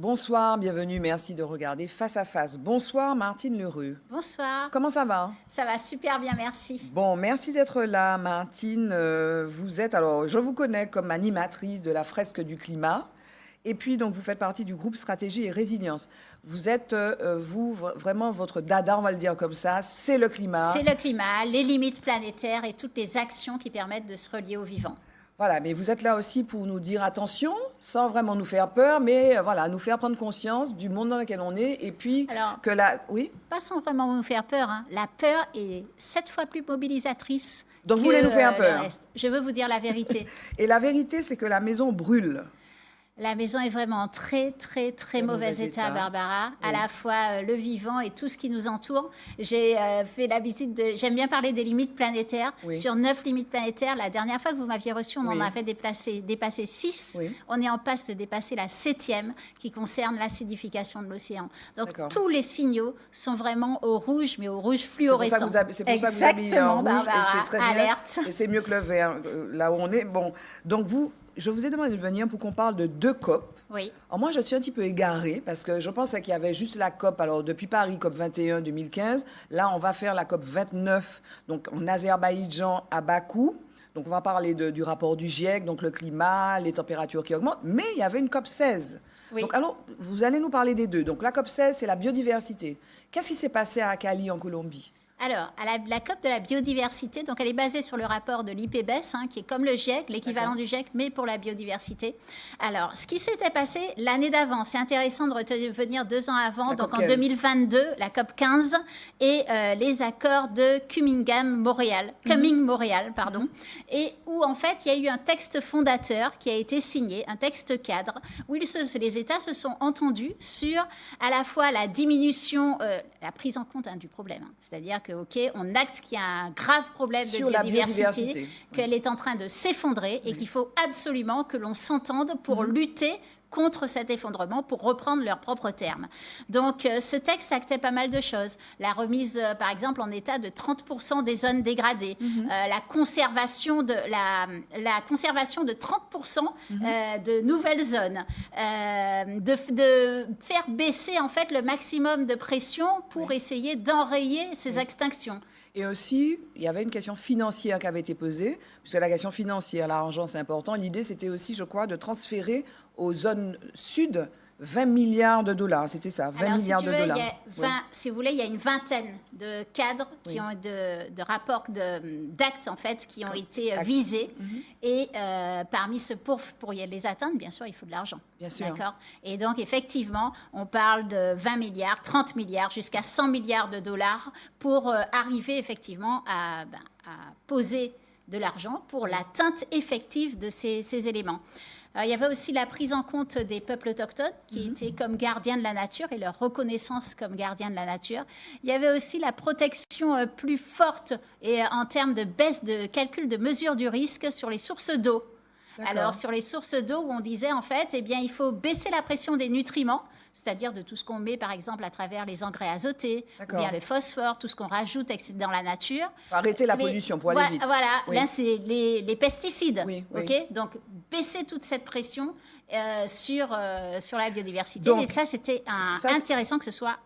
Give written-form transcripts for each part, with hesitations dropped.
Bonsoir, bienvenue, merci de regarder Face à Face. Bonsoir Martine Lerue. Bonsoir. Comment ça va? Ça va super bien, merci. Bon, merci d'être là Martine. Vous êtes, alors je vous connais comme animatrice de la fresque du climat. Et puis donc vous faites partie du groupe Stratégie et Résilience. Vous êtes, vraiment votre dada, on va le dire comme ça, c'est le climat. C'est le climat, les limites planétaires et toutes les actions qui permettent de se relier au vivant. Voilà, mais vous êtes là aussi pour nous dire attention, sans vraiment nous faire peur, mais voilà, nous faire prendre conscience du monde dans lequel on est, et puis Alors, que la... Oui. pas sans vraiment nous faire peur, hein. La peur est 7 fois plus mobilisatrice. Donc vous voulez nous faire peur. Le reste. Je veux vous dire la vérité. Et la vérité, c'est que la maison brûle. La maison est vraiment en très mauvais état, Barbara. Oui. À la fois le vivant et tout ce qui nous entoure. J'ai fait l'habitude de... J'aime bien parler des limites planétaires. Oui. Sur 9 limites planétaires, la dernière fois que vous m'aviez reçu, on Oui. en avait dépassé 6. Oui. On est en passe de dépasser la 7e qui concerne l'acidification de l'océan. Donc D'accord. tous les signaux sont vraiment au rouge, mais au rouge fluorescent. C'est pour ça que vous habillez en rouge, Barbara, et c'est très bien. alerte. Et c'est mieux que le vert, là où on est. Bon, donc je vous ai demandé de venir pour qu'on parle de 2 COP. Oui. Alors moi, je suis un petit peu égarée parce que je pensais qu'il y avait juste la COP, alors depuis Paris, COP 21 2015. Là, on va faire la COP 29, donc en Azerbaïdjan, à Bakou. Donc on va parler du rapport du GIEC, donc le climat, les températures qui augmentent. Mais il y avait une COP 16. Oui. Donc alors, vous allez nous parler des deux. Donc la COP 16, c'est la biodiversité. Qu'est-ce qui s'est passé à Cali, en Colombie? Alors, à la COP de la biodiversité, donc elle est basée sur le rapport de l'IPBES, qui est comme le GIEC, l'équivalent du GIEC, mais pour la biodiversité. Alors, ce qui s'était passé l'année d'avant, c'est intéressant de revenir 2 ans avant, donc en 2022, la COP 15, et les accords de Cumming-Montréal, et où en fait, il y a eu un texte fondateur qui a été signé, un texte cadre, où les États se sont entendus sur à la fois la diminution, la prise en compte du problème, c'est-à-dire que on acte qu'il y a un grave problème de biodiversité, qu'elle est en train de s'effondrer et qu'il faut absolument que l'on s'entende pour lutter contre cet effondrement, pour reprendre leurs propres termes. Donc, ce texte actait pas mal de choses. La remise, par exemple, en état de 30% des zones dégradées, la conservation de 30% de nouvelles zones, de faire baisser en fait le maximum de pression pour essayer d'enrayer ces extinctions. Et aussi, il y avait une question financière qui avait été posée, puisque la question financière, l'argent, c'est important. L'idée, c'était aussi, je crois, de transférer aux zones sud 20 milliards de dollars. C'était ça, 20 milliards de dollars. Si vous voulez, il y a une vingtaine de cadres, qui ont de rapports, d'actes, en fait, qui ont été visés. Et parmi ceux, pour les atteindre, bien sûr, il faut de l'argent. Bien sûr. D'accord. Et donc, effectivement, on parle de 20 milliards, 30 milliards, jusqu'à 100 milliards de dollars pour arriver, effectivement, à poser de l'argent pour l'atteinte effective de ces éléments. Il y avait aussi la prise en compte des peuples autochtones qui étaient comme gardiens de la nature et leur reconnaissance comme gardiens de la nature. Il y avait aussi la protection plus forte et en termes de baisse de calcul de mesure du risque sur les sources d'eau. Alors, sur les sources d'eau, où on disait, en fait, il faut baisser la pression des nutriments, c'est-à-dire de tout ce qu'on met, par exemple, à travers les engrais azotés, ou bien le phosphore, tout ce qu'on rajoute dans la nature. Arrêter la pollution pour aller vite. Voilà, là, c'est les pesticides. Oui. Donc, baisser toute cette pression sur la biodiversité. Donc, et ça, c'était intéressant que ce soit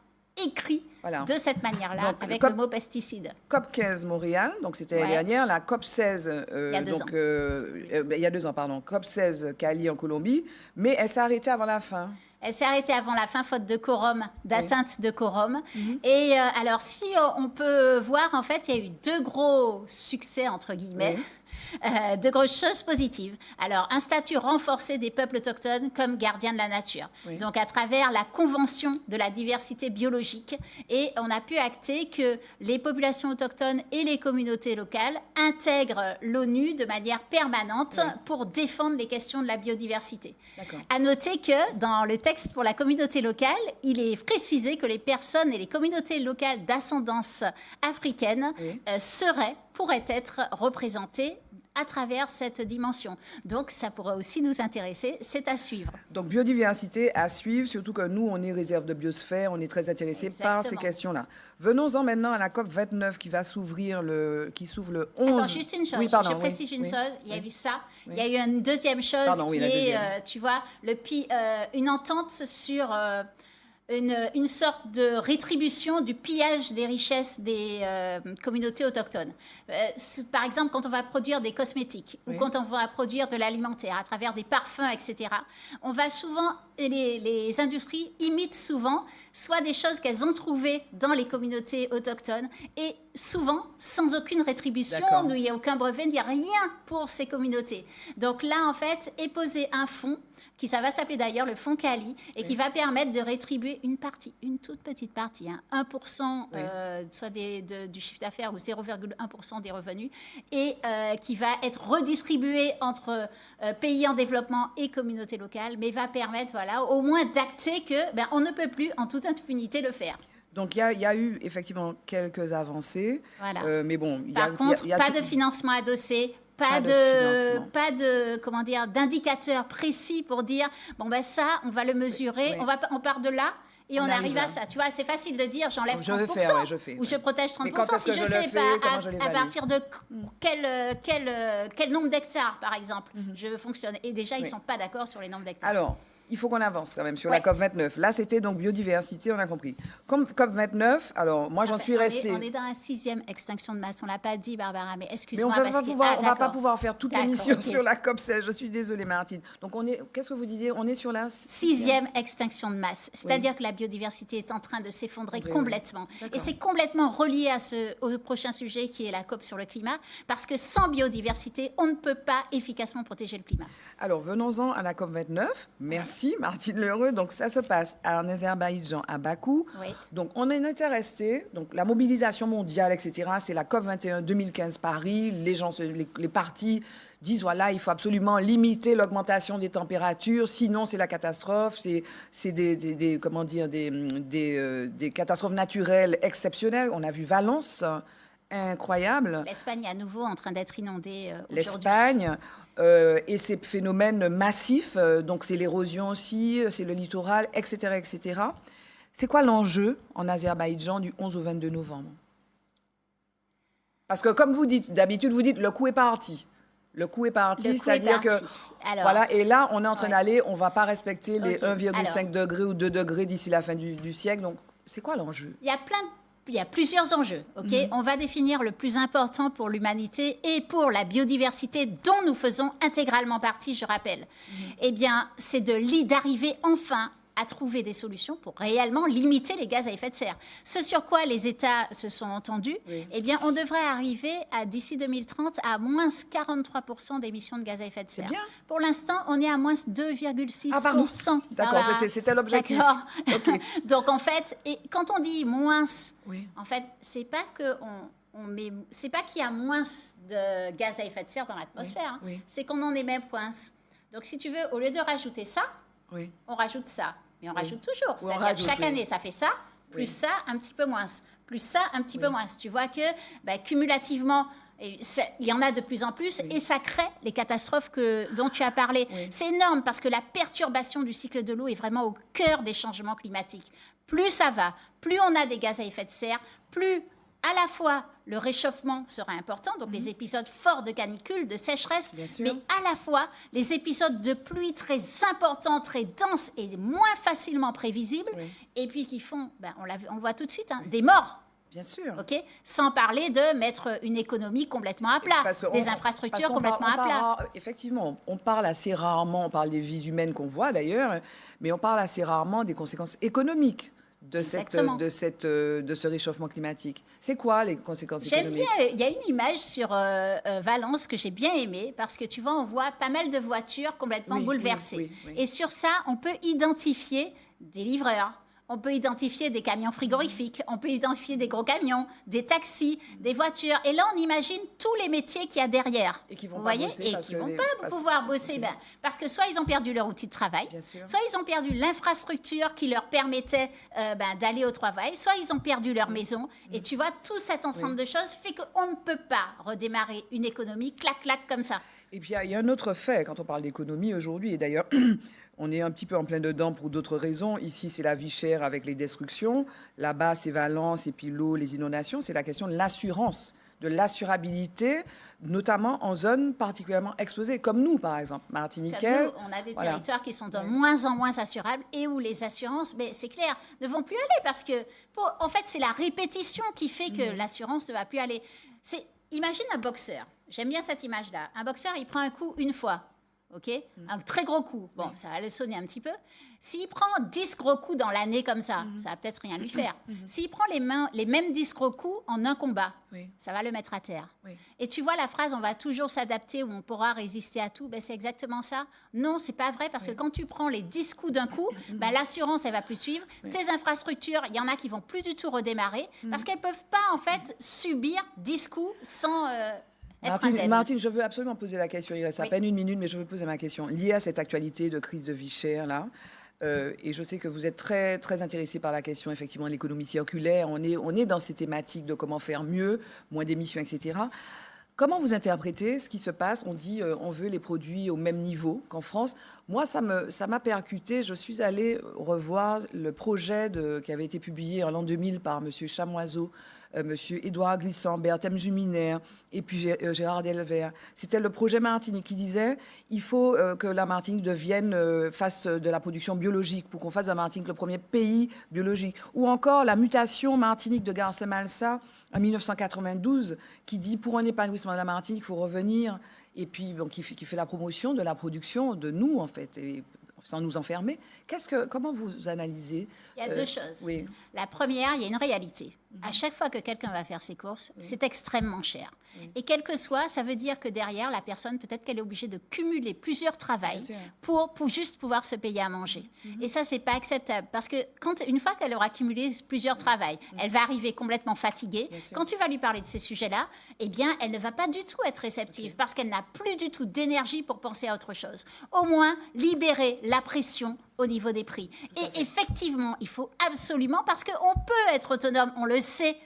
écrit de cette manière-là, avec le mot pesticide. COP 15 Montréal, donc c'était l'année dernière, la COP 16, il y a 2 ans, pardon, COP 16 Cali en Colombie, mais elle s'est arrêtée avant la fin. Elle s'est arrêtée avant la fin, faute de quorum, d'atteinte de quorum. Et alors, si on peut voir, en fait, il y a eu 2 gros succès, entre guillemets. De grosses choses positives. Alors, un statut renforcé des peuples autochtones comme gardiens de la nature. Donc, à travers la Convention de la diversité biologique. Et on a pu acter que les populations autochtones et les communautés locales intègrent l'ONU de manière permanente pour défendre les questions de la biodiversité. À noter que dans le texte pour la communauté locale, il est précisé que les personnes et les communautés locales d'ascendance africaine pourraient être représentées à travers cette dimension. Donc, ça pourrait aussi nous intéresser. C'est à suivre. Donc, biodiversité à suivre, surtout que nous, on est réserve de biosphère, on est très intéressés par ces questions-là. Venons-en maintenant à la COP 29 qui va s'ouvrir qui s'ouvre le 11. Attends, juste une chose, je précise une chose. Il y a eu ça. Oui. Il y a eu une deuxième chose qui est, tu vois, une entente sur... une sorte de rétribution du pillage des richesses des communautés autochtones. Par exemple, quand on va produire des cosmétiques ou quand on va produire de l'alimentaire à travers des parfums, etc., on va souvent, les industries imitent souvent soit des choses qu'elles ont trouvées dans les communautés autochtones et souvent sans aucune rétribution, il n'y a aucun brevet, il n'y a rien pour ces communautés. Donc là, en fait, est posé un fonds ça va s'appeler d'ailleurs le fonds Cali, et qui va permettre de rétribuer une partie, une toute petite partie, 1%, soit du chiffre d'affaires ou 0,1% des revenus, et qui va être redistribué entre pays en développement et communautés locales, mais va permettre, voilà, au moins d'acter que on ne peut plus en toute impunité le faire. Donc, il y a eu effectivement quelques avancées, mais bon... Par contre, pas de financement adossé, pas de comment dire, d'indicateur précis pour dire ça on va le mesurer, on part de là et on arrive à ça. Tu vois, c'est facile de dire j'enlève 30% ou je protège 30%. Si je ne sais pas à partir de quel nombre d'hectares, par exemple, je fonctionne. Et déjà, ils ne sont pas d'accord sur les nombres d'hectares. Alors, il faut qu'on avance quand même sur la COP 29. Là, c'était donc biodiversité, on a compris. Comme COP 29, alors moi, j'en suis restée... On est dans la 6e extinction de masse. On ne l'a pas dit, Barbara, mais excuse-moi. Mais on ne va pas pouvoir faire toute l'émission sur la COP 16. Je suis désolée, Martine. Donc, qu'est-ce que vous disiez? On est sur la 6e extinction de masse. C'est-à-dire que la biodiversité est en train de s'effondrer complètement. Et c'est complètement relié au prochain sujet qui est la COP sur le climat. Parce que sans biodiversité, on ne peut pas efficacement protéger le climat. Alors, venons-en à la COP 29. Merci, Martine L'Heureux. Donc, ça se passe en Azerbaïdjan, à Bakou. Donc, on en était resté. Donc, la mobilisation mondiale, etc., c'est la COP 21 2015 Paris. Les partis disent, voilà, il faut absolument limiter l'augmentation des températures, sinon c'est la catastrophe. C'est des catastrophes naturelles exceptionnelles. On a vu Valence, incroyable. L'Espagne est à nouveau en train d'être inondée aujourd'hui. L'Espagne... et ces phénomènes massifs, donc c'est l'érosion aussi, c'est le littoral, etc., etc. C'est quoi l'enjeu en Azerbaïdjan du 11 au 22 novembre? Parce que comme vous dites, d'habitude, vous dites le coup est parti. Le coup est parti, c'est-à-dire que... Alors, voilà, et là, on est en train d'aller, on ne va pas respecter les 1,5 degrés ou 2 degrés d'ici la fin du siècle. Donc, c'est quoi l'enjeu? Il y a plusieurs enjeux. On va définir le plus important pour l'humanité et pour la biodiversité dont nous faisons intégralement partie, je rappelle. Eh bien, c'est d'arriver enfin à trouver des solutions pour réellement limiter les gaz à effet de serre. Ce sur quoi les États se sont entendus, eh bien, on devrait arriver d'ici 2030 à moins 43% d'émissions de gaz à effet de serre. Pour l'instant, on est à moins 2,6%. D'accord, c'était l'objectif. D'accord. Donc, en fait, quand on dit moins, en fait, c'est pas c'est pas qu'il y a moins de gaz à effet de serre dans l'atmosphère, c'est qu'on en émet moins. Donc, si tu veux, au lieu de rajouter ça, on rajoute ça. Mais on rajoute toujours. C'est-à-dire que chaque année, ça fait ça, plus ça, un petit peu moins. Plus ça, un petit peu moins. Tu vois que cumulativement, il y en a de plus en plus et ça crée les catastrophes dont tu as parlé. C'est énorme parce que la perturbation du cycle de l'eau est vraiment au cœur des changements climatiques. Plus ça va, plus on a des gaz à effet de serre, plus à la fois le réchauffement sera important, donc les épisodes forts de canicule, de sécheresse, mais à la fois les épisodes de pluie très importants, très denses et moins facilement prévisibles, et puis qui font, on le voit tout de suite, des morts. Bien sûr. Sans parler de mettre une économie complètement à plat, des infrastructures complètement à plat. Effectivement, on parle assez rarement, on parle des vies humaines qu'on voit d'ailleurs, mais on parle assez rarement des conséquences économiques de ce réchauffement climatique. C'est quoi les conséquences économiques? Il y a une image sur Valence que j'ai bien aimée parce que tu vois, on voit pas mal de voitures complètement bouleversées. Et sur ça, on peut identifier des livreurs. On peut identifier des camions frigorifiques, on peut identifier des gros camions, des taxis, des voitures. Et là, on imagine tous les métiers qu'il y a derrière. Et qui vont vous pas voyez, bosser et parce qui que vont les- pas parce- pouvoir bosser, Ok. parce que soit ils ont perdu leur outil de travail, Bien sûr. soit ils ont perdu l'infrastructure qui leur permettait d'aller au travail, soit ils ont perdu leur maison. Et tu vois, tout cet ensemble de choses fait qu'on ne peut pas redémarrer une économie clac-clac comme ça. Et puis, il y a un autre fait quand on parle d'économie aujourd'hui, et d'ailleurs, on est un petit peu en plein dedans pour d'autres raisons. Ici, c'est la vie chère avec les destructions. Là-bas, c'est Valence, et puis l'eau, les inondations. C'est la question de l'assurance, de l'assurabilité, notamment en zones particulièrement exposées, comme nous, par exemple, Comme Martiniquais. nous, on a des Voilà. territoires qui sont de Ouais. moins en moins assurables et où les assurances, mais c'est clair, ne vont plus aller parce que, en fait, c'est la répétition qui fait que l'assurance ne va plus aller. Imagine un boxeur. J'aime bien cette image-là. Un boxeur, il prend un coup une fois. OK? Un très gros coup. Bon, ça va le sonner un petit peu. S'il prend 10 gros coups dans l'année comme ça, ça va peut-être rien lui faire. S'il prend les mêmes 10 gros coups en un combat, Oui. ça va le mettre à terre. Oui. Et tu vois la phrase, on va toujours s'adapter ou on pourra résister à tout, ben, c'est exactement ça. Non, c'est pas vrai parce que quand tu prends les 10 coups d'un coup, ben, l'assurance, elle va plus suivre. Tes infrastructures, il y en a qui vont plus du tout redémarrer parce qu'elles peuvent pas, en fait, subir 10 coups sans... être indemne. Martine, je veux absolument poser la question. Il reste à Oui. peine une minute, mais je veux poser ma question. Liée à cette actualité de crise de vie chère, là, et je sais que vous êtes très, très intéressé par la question, effectivement, de l'économie circulaire. On est dans ces thématiques de comment faire mieux, moins d'émissions, etc. Comment vous interprétez ce qui se passe? On dit on veut les produits au même niveau qu'en France. Moi, ça m'a percuté. Je suis allée revoir le projet qui avait été publié en l'an 2000 par M. Chamoiseau, M. Édouard Glissant, Berthem Juminaire et puis Gérard Delvert. C'était le projet Martinique qui disait il faut que la Martinique fasse de la production biologique pour qu'on fasse de la Martinique le premier pays biologique. Ou encore la mutation Martinique de García Malsa en 1992 qui dit pour un épanouissement de la Martinique, il faut revenir. Et puis, bon, qui fait la promotion de la production de nous, en fait, et sans nous enfermer. Comment vous analysez Il y a deux choses. Oui. La première, il y a une réalité. À chaque fois que quelqu'un va faire ses courses, c'est extrêmement cher. Et quel que soit, ça veut dire que derrière, la personne, peut-être qu'elle est obligée de cumuler plusieurs travails Bien sûr. pour juste pouvoir se payer à manger. Et ça, c'est pas acceptable. Parce que une fois qu'elle aura cumulé plusieurs travails, elle va arriver complètement fatiguée. Bien sûr. Quand tu vas lui parler de ces sujets-là, eh bien, elle ne va pas du tout être réceptive parce qu'elle n'a plus du tout d'énergie pour penser à autre chose. Au moins, libérer la pression au niveau des prix. Et effectivement, il faut absolument, parce qu'on peut être autonome, on le sait,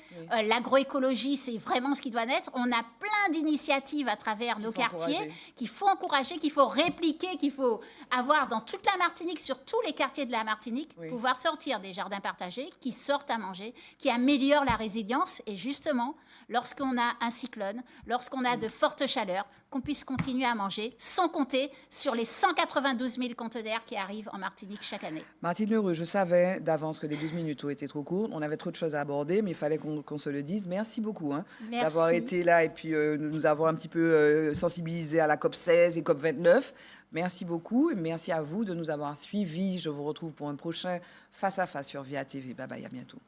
l'agroécologie, c'est vraiment ce qui doit naître. On a plein d'initiatives à travers nos faut quartiers encourager. qu'il faut encourager, qu'il faut répliquer, qu'il faut avoir dans toute la Martinique, sur tous les quartiers de la Martinique, Oui. pouvoir sortir des jardins partagés qui sortent à manger, qui améliorent la résilience. Et justement, lorsqu'on a un cyclone, lorsqu'on a de fortes chaleurs, qu'on puisse continuer à manger, sans compter sur les 192 000 conteneurs qui arrivent en Martinique chaque année. Martine Leroux, je savais d'avance que les 12 minutes ont été trop courtes. On avait trop de choses à aborder, mais il fallait qu'on se le dise. Merci beaucoup Merci. d'avoir été là et puis nous avoir un petit peu sensibilisés à la COP 16 et COP 29. Merci beaucoup et merci à vous de nous avoir suivis. Je vous retrouve pour un prochain Face à Face sur VIA TV. Bye bye, à bientôt.